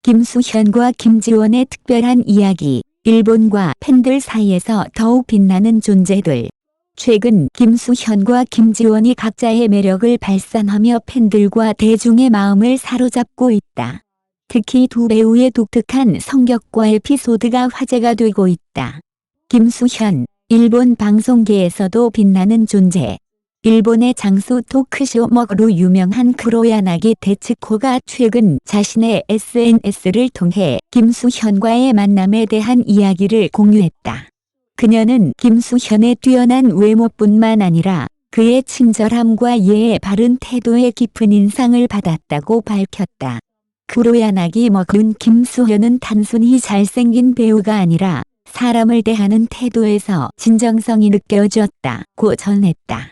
김수현과 김지원의 특별한 이야기, 일본과 팬들 사이에서 더욱 빛나는 존재들. 최근 김수현과 김지원이 각자의 매력을 발산하며 팬들과 대중의 마음을 사로잡고 있다. 특히 두 배우의 독특한 성격과 에피소드가 화제가 되고 있다. 김수현, 일본 방송계에서도 빛나는 존재. 일본의 장수 토크쇼 먹으로 유명한 크로야나기 데츠코가 최근 자신의 SNS를 통해 김수현과의 만남에 대한 이야기를 공유했다. 그녀는 김수현의 뛰어난 외모뿐만 아니라 그의 친절함과 예의 바른 태도에 깊은 인상을 받았다고 밝혔다. 크로야나기 먹은 김수현은 단순히 잘생긴 배우가 아니라 사람을 대하는 태도에서 진정성이 느껴졌다고 전했다.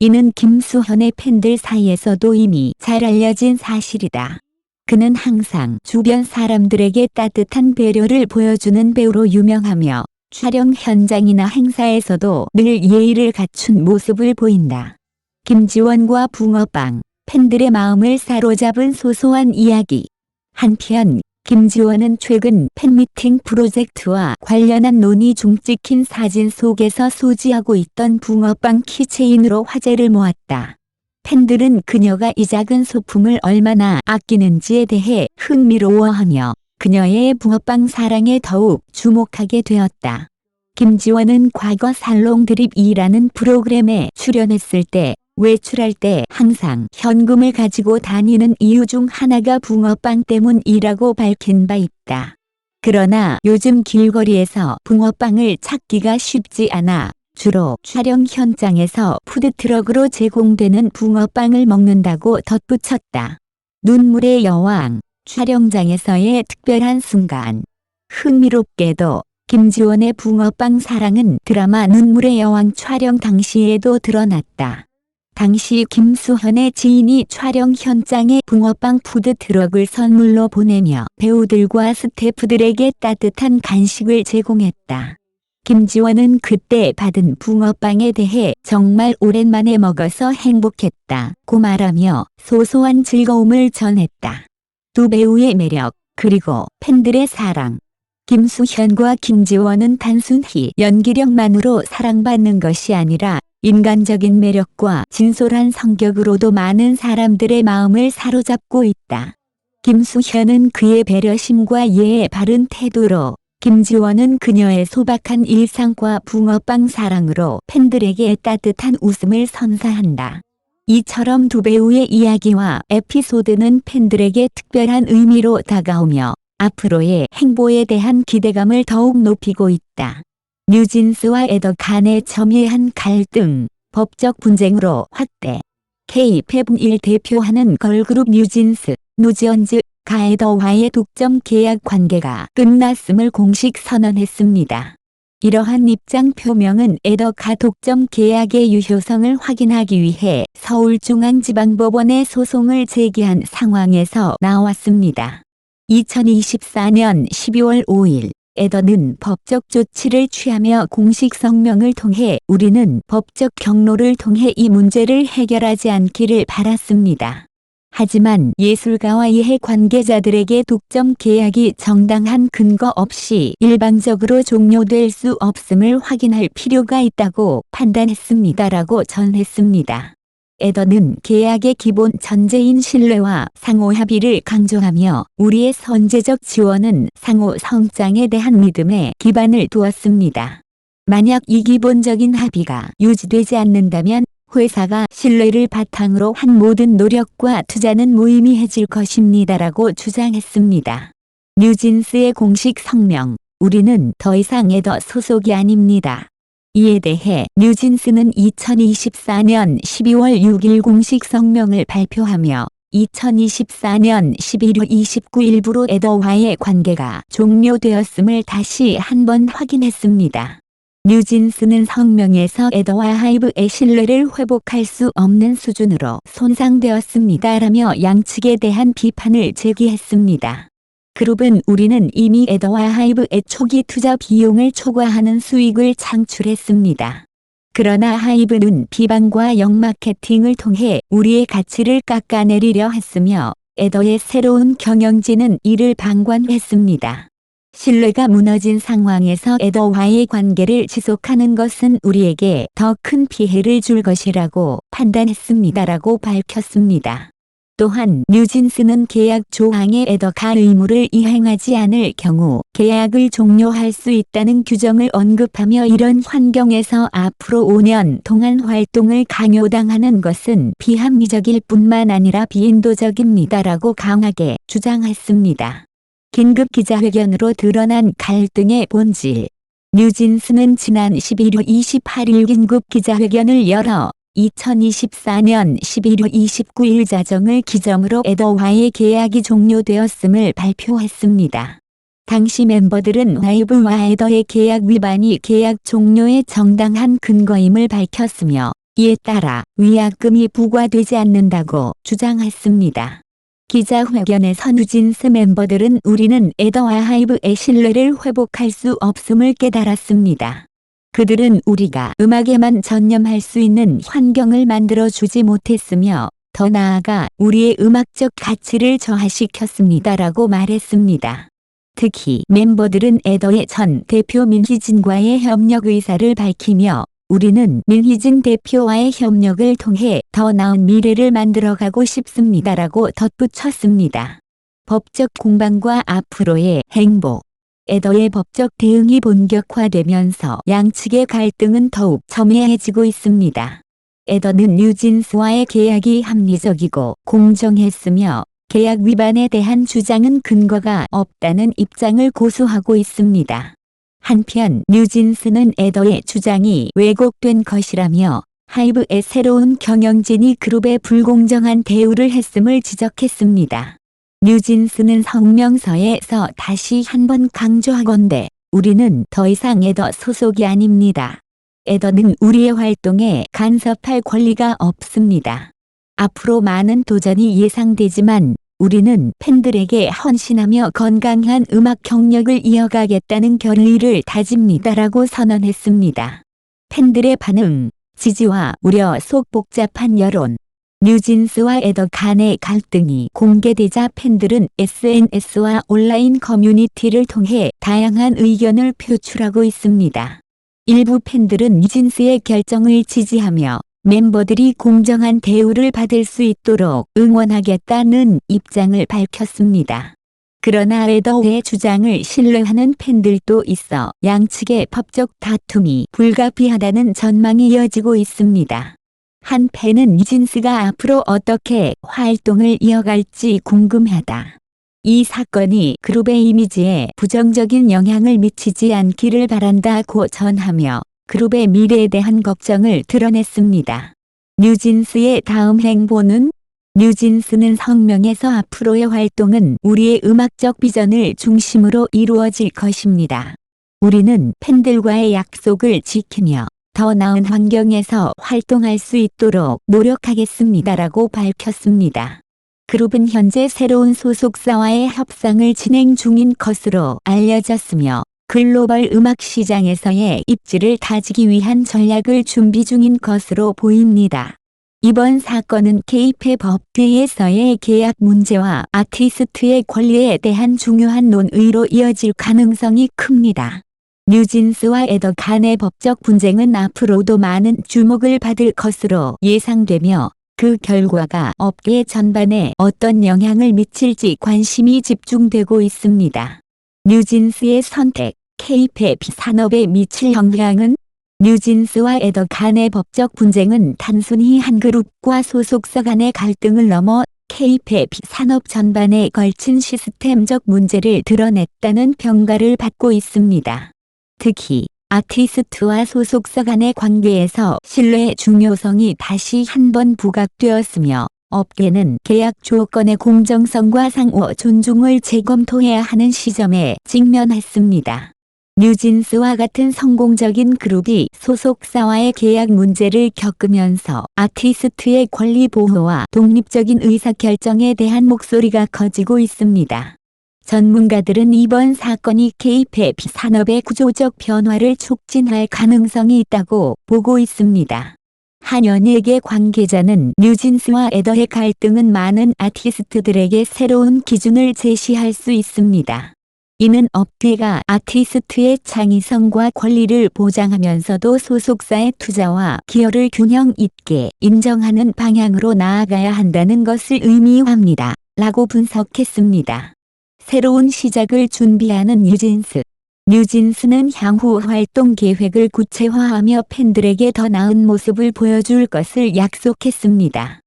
이는 김수현의 팬들 사이에서도 이미 잘 알려진 사실이다. 그는 항상 주변 사람들에게 따뜻한 배려를 보여주는 배우로 유명하며 촬영 현장이나 행사에서도 늘 예의를 갖춘 모습을 보인다. 김지원과 붕어빵, 팬들의 마음을 사로잡은 소소한 이야기. 한편 김지원은 최근 팬미팅 프로젝트와 관련한 논의 중 찍힌 사진 속에서 소지하고 있던 붕어빵 키체인으로 화제를 모았다. 팬들은 그녀가 이 작은 소품을 얼마나 아끼는지에 대해 흥미로워하며 그녀의 붕어빵 사랑에 더욱 주목하게 되었다. 김지원은 과거 살롱 드립이라는 프로그램에 출연했을 때 외출할 때 항상 현금을 가지고 다니는 이유 중 하나가 붕어빵 때문이라고 밝힌 바 있다. 그러나 요즘 길거리에서 붕어빵을 찾기가 쉽지 않아 주로 촬영 현장에서 푸드트럭으로 제공되는 붕어빵을 먹는다고 덧붙였다. 눈물의 여왕, 촬영장에서의 특별한 순간. 흥미롭게도 김지원의 붕어빵 사랑은 드라마 눈물의 여왕 촬영 당시에도 드러났다. 당시 김수현의 지인이 촬영 현장에 붕어빵 푸드트럭을 선물로 보내며 배우들과 스태프들에게 따뜻한 간식을 제공했다. 김지원은 그때 받은 붕어빵에 대해 정말 오랜만에 먹어서 행복했다고 말하며 소소한 즐거움을 전했다. 두 배우의 매력, 그리고 팬들의 사랑. 김수현과 김지원은 단순히 연기력만으로 사랑받는 것이 아니라 인간적인 매력과 진솔한 성격으로도 많은 사람들의 마음을 사로잡고 있다. 김수현은 그의 배려심과 예의 바른 태도로, 김지원은 그녀의 소박한 일상과 붕어빵 사랑으로 팬들에게 따뜻한 웃음을 선사한다. 이처럼 두 배우의 이야기와 에피소드는 팬들에게 특별한 의미로 다가오며 앞으로의 행보에 대한 기대감을 더욱 높이고 있다. 뉴진스와 에더 간의 첨예한 갈등, 법적 분쟁으로 확대. K-팝을 대표하는 걸그룹 뉴진스, 뉴지언즈가 에더와의 독점 계약 관계가 끝났음을 공식 선언했습니다. 이러한 입장 표명은 에더가 독점 계약의 유효성을 확인하기 위해 서울중앙지방법원에 소송을 제기한 상황에서 나왔습니다. 2024년 12월 5일 에더는 법적 조치를 취하며 공식 성명을 통해 우리는 법적 경로를 통해 이 문제를 해결하지 않기를 바랐습니다. 하지만 예술가와 이해 관계자들에게 독점 계약이 정당한 근거 없이 일방적으로 종료될 수 없음을 확인할 필요가 있다고 판단했습니다라고 전했습니다. 에더는 계약의 기본 전제인 신뢰와 상호 합의를 강조하며 우리의 선제적 지원은 상호 성장에 대한 믿음에 기반을 두었습니다. 만약 이 기본적인 합의가 유지되지 않는다면 회사가 신뢰를 바탕으로 한 모든 노력과 투자는 무의미해질 것입니다라고 주장했습니다. 뉴진스의 공식 성명, 우리는 더 이상 에더 소속이 아닙니다. 이에 대해 뉴진스는 2024년 12월 6일 공식 성명을 발표하며 2024년 11월 29일부로 에더와의 관계가 종료되었음을 다시 한번 확인했습니다. 뉴진스는 성명에서 에더와 하이브의 신뢰를 회복할 수 없는 수준으로 손상되었습니다라며 양측에 대한 비판을 제기했습니다. 그룹은 우리는 이미 에더와 하이브의 초기 투자 비용을 초과하는 수익을 창출했습니다. 그러나 하이브는 비방과 역마케팅을 통해 우리의 가치를 깎아내리려 했으며 에더의 새로운 경영진은 이를 방관했습니다. 신뢰가 무너진 상황에서 에더와의 관계를 지속하는 것은 우리에게 더 큰 피해를 줄 것이라고 판단했습니다라고 밝혔습니다. 또한 뉴진스는 계약 조항에 에더가 의무를 이행하지 않을 경우 계약을 종료할 수 있다는 규정을 언급하며 이런 환경에서 앞으로 5년 동안 활동을 강요당하는 것은 비합리적일 뿐만 아니라 비인도적입니다라고 강하게 주장했습니다. 긴급 기자회견으로 드러난 갈등의 본질. 뉴진스는 지난 11월 28일 긴급 기자회견을 열어 2024년 11월 29일 자정을 기점으로 에더와의 계약이 종료되었음을 발표했습니다. 당시 멤버들은 하이브와 에더의 계약 위반이 계약 종료의 정당한 근거임을 밝혔으며 이에 따라 위약금이 부과되지 않는다고 주장했습니다. 기자회견에서 뉴진스 멤버들은 우리는 에더와 하이브의 신뢰를 회복할 수 없음을 깨달았습니다. 그들은 우리가 음악에만 전념할 수 있는 환경을 만들어주지 못했으며 더 나아가 우리의 음악적 가치를 저하시켰습니다라고 말했습니다. 특히 멤버들은 에더의 전 대표 민희진과의 협력 의사를 밝히며 우리는 민희진 대표와의 협력을 통해 더 나은 미래를 만들어가고 싶습니다라고 덧붙였습니다. 법적 공방과 앞으로의 행보. 에더의 법적 대응이 본격화되면서 양측의 갈등은 더욱 첨예해지고 있습니다. 에더는 뉴진스와의 계약이 합리적이고 공정했으며 계약 위반에 대한 주장은 근거가 없다는 입장을 고수하고 있습니다. 한편 뉴진스는 에더의 주장이 왜곡된 것이라며 하이브의 새로운 경영진이 그룹에 불공정한 대우를 했음을 지적했습니다. 뉴진스는 성명서에서 다시 한번 강조하건대 우리는 더 이상 에더 소속이 아닙니다. 에더는 우리의 활동에 간섭할 권리가 없습니다. 앞으로 많은 도전이 예상되지만 우리는 팬들에게 헌신하며 건강한 음악 경력을 이어가겠다는 결의를 다집니다라고 선언했습니다. 팬들의 반응, 지지와 우려 속 복잡한 여론. 뉴진스와 에더 간의 갈등이 공개되자 팬들은 SNS와 온라인 커뮤니티를 통해 다양한 의견을 표출하고 있습니다. 일부 팬들은 뉴진스의 결정을 지지하며 멤버들이 공정한 대우를 받을 수 있도록 응원하겠다는 입장을 밝혔습니다. 그러나 에더의 주장을 신뢰하는 팬들도 있어 양측의 법적 다툼이 불가피하다는 전망이 이어지고 있습니다. 한 팬은 뉴진스가 앞으로 어떻게 활동을 이어갈지 궁금하다. 이 사건이 그룹의 이미지에 부정적인 영향을 미치지 않기를 바란다고 전하며 그룹의 미래에 대한 걱정을 드러냈습니다. 뉴진스의 다음 행보는? 뉴진스는 성명에서 앞으로의 활동은 우리의 음악적 비전을 중심으로 이루어질 것입니다. 우리는 팬들과의 약속을 지키며 더 나은 환경에서 활동할 수 있도록 노력하겠습니다라고 밝혔습니다. 그룹은 현재 새로운 소속사와의 협상을 진행 중인 것으로 알려졌으며 글로벌 음악 시장에서의 입지를 다지기 위한 전략을 준비 중인 것으로 보입니다. 이번 사건은 K-팝 업계에서의 계약 문제와 아티스트의 권리에 대한 중요한 논의로 이어질 가능성이 큽니다. 뉴진스와 에더 간의 법적 분쟁은 앞으로도 많은 주목을 받을 것으로 예상되며 그 결과가 업계 전반에 어떤 영향을 미칠지 관심이 집중되고 있습니다. 뉴진스의 선택, K-팝 산업에 미칠 영향은? 뉴진스와 에더 간의 법적 분쟁은 단순히 한 그룹과 소속사 간의 갈등을 넘어 K-팝 산업 전반에 걸친 시스템적 문제를 드러냈다는 평가를 받고 있습니다. 특히 아티스트와 소속사 간의 관계에서 신뢰의 중요성이 다시 한번 부각되었으며 업계는 계약 조건의 공정성과 상호 존중을 재검토해야 하는 시점에 직면했습니다. 뉴진스와 같은 성공적인 그룹이 소속사와의 계약 문제를 겪으면서 아티스트의 권리 보호와 독립적인 의사결정에 대한 목소리가 커지고 있습니다. 전문가들은 이번 사건이 K-팝 산업의 구조적 변화를 촉진할 가능성이 있다고 보고 있습니다. 한 연예계 관계자는 뉴진스와 에더의 갈등은 많은 아티스트들에게 새로운 기준을 제시할 수 있습니다. 이는 업계가 아티스트의 창의성과 권리를 보장하면서도 소속사의 투자와 기여를 균형 있게 인정하는 방향으로 나아가야 한다는 것을 의미합니다. 라고 분석했습니다. 새로운 시작을 준비하는 뉴진스. 뉴진스는 향후 활동 계획을 구체화하며 팬들에게 더 나은 모습을 보여줄 것을 약속했습니다.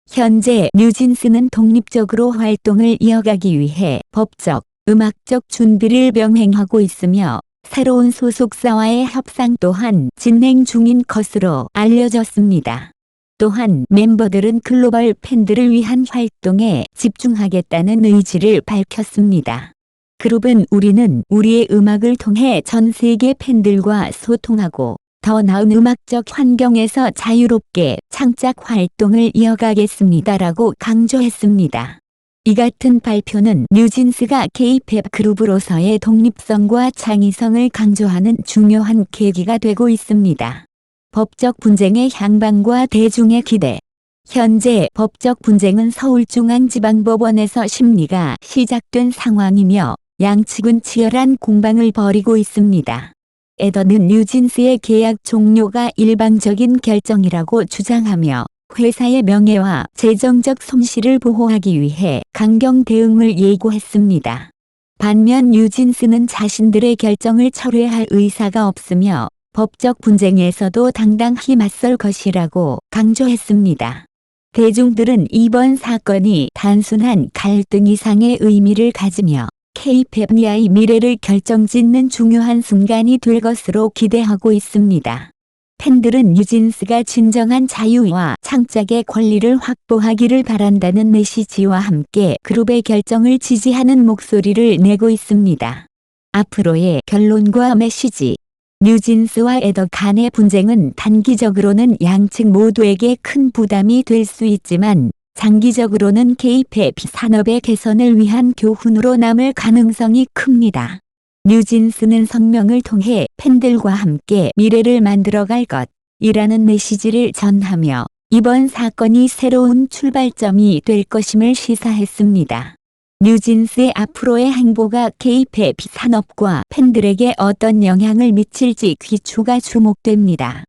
현재 뉴진스는 독립적으로 활동을 이어가기 위해 법적, 음악적 준비를 병행하고 있으며 새로운 소속사와의 협상 또한 진행 중인 것으로 알려졌습니다. 또한 멤버들은 글로벌 팬들을 위한 활동에 집중하겠다는 의지를 밝혔습니다. 그룹은 우리는 우리의 음악을 통해 전 세계 팬들과 소통하고 더 나은 음악적 환경에서 자유롭게 창작 활동을 이어가겠습니다라고 강조했습니다. 이 같은 발표는 뉴진스가 K-팝 그룹으로서의 독립성과 창의성을 강조하는 중요한 계기가 되고 있습니다. 법적 분쟁의 향방과 대중의 기대. 현재 법적 분쟁은 서울중앙지방법원에서 심리가 시작된 상황이며 양측은 치열한 공방을 벌이고 있습니다. 에더는 뉴진스의 계약 종료가 일방적인 결정이라고 주장하며 회사의 명예와 재정적 손실을 보호하기 위해 강경 대응을 예고했습니다. 반면 뉴진스는 자신들의 결정을 철회할 의사가 없으며 법적 분쟁에서도 당당히 맞설 것이라고 강조했습니다. 대중들은 이번 사건이 단순한 갈등 이상의 의미를 가지며 K-팝의 미래를 결정짓는 중요한 순간이 될 것으로 기대하고 있습니다. 팬들은 뉴진스가 진정한 자유와 창작의 권리를 확보하기를 바란다는 메시지와 함께 그룹의 결정을 지지하는 목소리를 내고 있습니다. 앞으로의 결론과 메시지. 뉴진스와 에더 간의 분쟁은 단기적으로는 양측 모두에게 큰 부담이 될 수 있지만 장기적으로는 K-팝 산업의 개선을 위한 교훈으로 남을 가능성이 큽니다. 뉴진스는 성명을 통해 팬들과 함께 미래를 만들어갈 것이라는 메시지를 전하며 이번 사건이 새로운 출발점이 될 것임을 시사했습니다. 뉴진스의 앞으로의 행보가 K-팝 산업과 팬들에게 어떤 영향을 미칠지 귀추가 주목됩니다.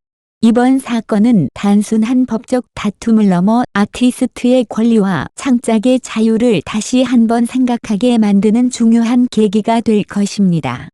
이번 사건은 단순한 법적 다툼을 넘어 아티스트의 권리와 창작의 자유를 다시 한번 생각하게 만드는 중요한 계기가 될 것입니다.